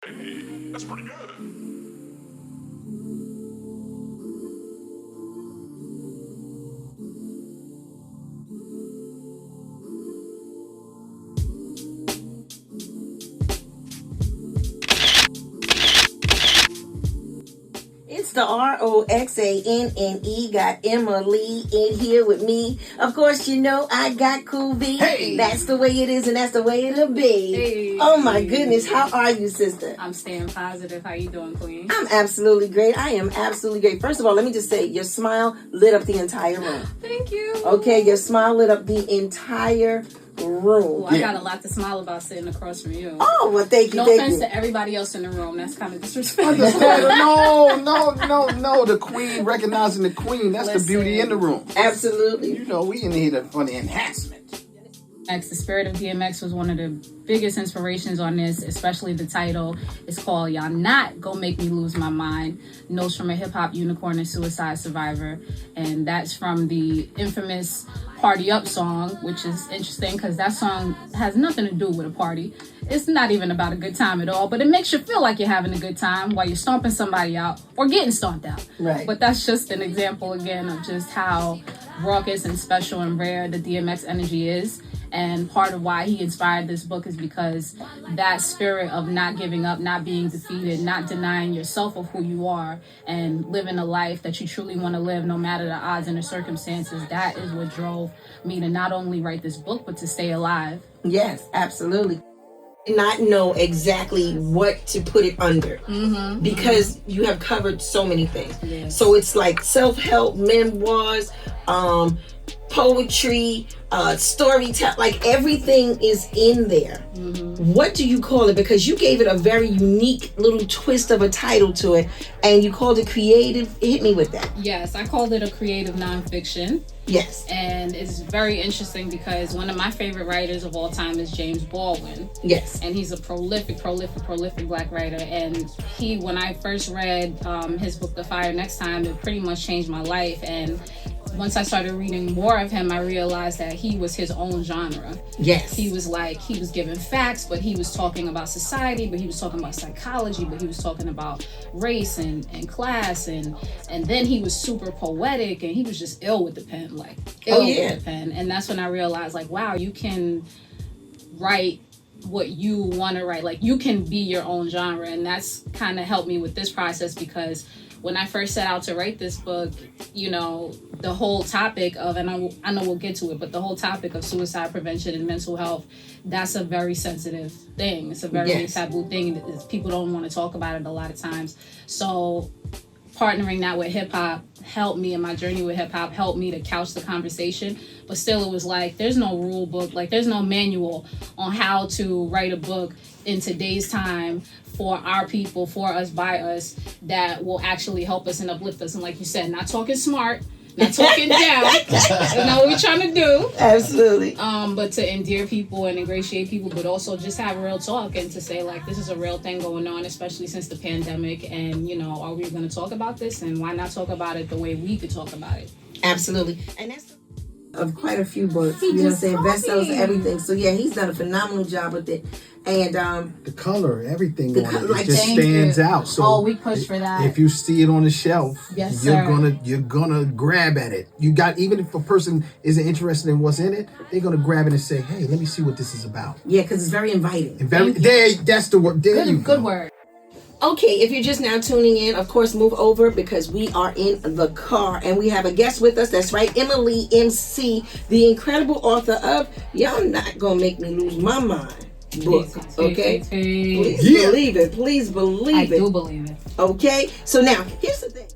Hey, that's pretty good. It's the ROXANNE. Got Yngmmlmm Lee in here with me. Of course, you know I got Cool B. Hey. That's the way it is, and that's the way it'll be. Hey. Oh my goodness, how are you, sister? I'm staying positive. How you doing, Queen? I'm absolutely great. I am absolutely great. First of all, let me just say, your smile lit up the entire room. Thank you. Okay, your smile lit up the entire room. Well, I got a lot to smile about sitting across from you. Oh, well, thank you. No thank offense you. to everybody else in the room. That's kind of disrespectful. No. The queen, recognizing the queen. That's the beauty in the room. Absolutely. You know, we need it for the enhancement. The spirit of DMX was one of the biggest inspirations on this, especially the title. It's called Y'all Not Gonna Make Me Lose My Mind. Notes from a hip-hop unicorn and suicide survivor. And that's from the infamous Party Up song, which is interesting because that song has nothing to do with a party. It's not even about a good time at all, but it makes you feel like you're having a good time while you're stomping somebody out or getting stomped out. Right. But that's just an example, again, of just how raucous and special and rare the DMX energy is. And part of why he inspired this book is because that spirit of not giving up, not being defeated, not denying yourself of who you are, and living a life that you truly want to live no matter the odds and the circumstances, that is what drove me to not only write this book, but to stay alive. Yes, absolutely. Not know exactly what to put it under because you have covered so many things. Yes. So it's like self-help, memoirs, poetry, storytelling, like everything is in there. What do you call it? Because you gave it a very unique little twist of a title to it, and you called it creative. Hit me with that. Yes, I called it a creative nonfiction. Yes. And it's very interesting because one of my favorite writers of all time is James Baldwin. Yes. And he's a prolific black writer. And when I first read his book, The Fire Next Time, it pretty much changed my life. And once I started reading more of him, I realized that he was his own genre. Yes. He was giving facts, but he was talking about society, but he was talking about psychology, but he was talking about race and class. And then he was super poetic, and he was just ill with the pen, with the pen. And that's when I realized, wow, you can write what you want to write. You can be your own genre. And that's kind of helped me with this process because when I first set out to write this book, the whole topic of, and I know we'll get to it, but the whole topic of suicide prevention and mental health, that's a very sensitive thing. It's a very taboo thing. People don't want to talk about it a lot of times. So partnering that with hip hop helped me, in my journey with hip hop, helped me to couch the conversation. But still, it was there's no rule book, there's no manual on how to write a book in today's time for our people, for us, by us, that will actually help us and uplift us. And like you said, not talking smart, not talking down. That's not what we're trying to do. Absolutely. But to endear people and ingratiate people, but also just have real talk and to say, this is a real thing going on, especially since the pandemic. And, are we going to talk about this? And why not talk about it the way we could talk about it? Absolutely. And that's of quite a few books. You know what I'm saying? Bestsellers and everything. So, yeah, he's done a phenomenal job with it. And the color, everything on it, it just stands out. So we push for that. If you see it on the shelf, yes, you're gonna grab at it. Even if a person isn't interested in what's in it, they're gonna grab it and say, "Hey, let me see what this is about." Yeah, because it's very inviting. That's the word. Good word. Okay, if you're just now tuning in, of course, move over because we are in the car and we have a guest with us. That's right, Yngmmlmm Lee M.C., the incredible author of Y'all Not Gonna Make Me Lose My Mind book. Okay? Please believe it. Please believe it. I do believe it. Okay? So now, here's the thing.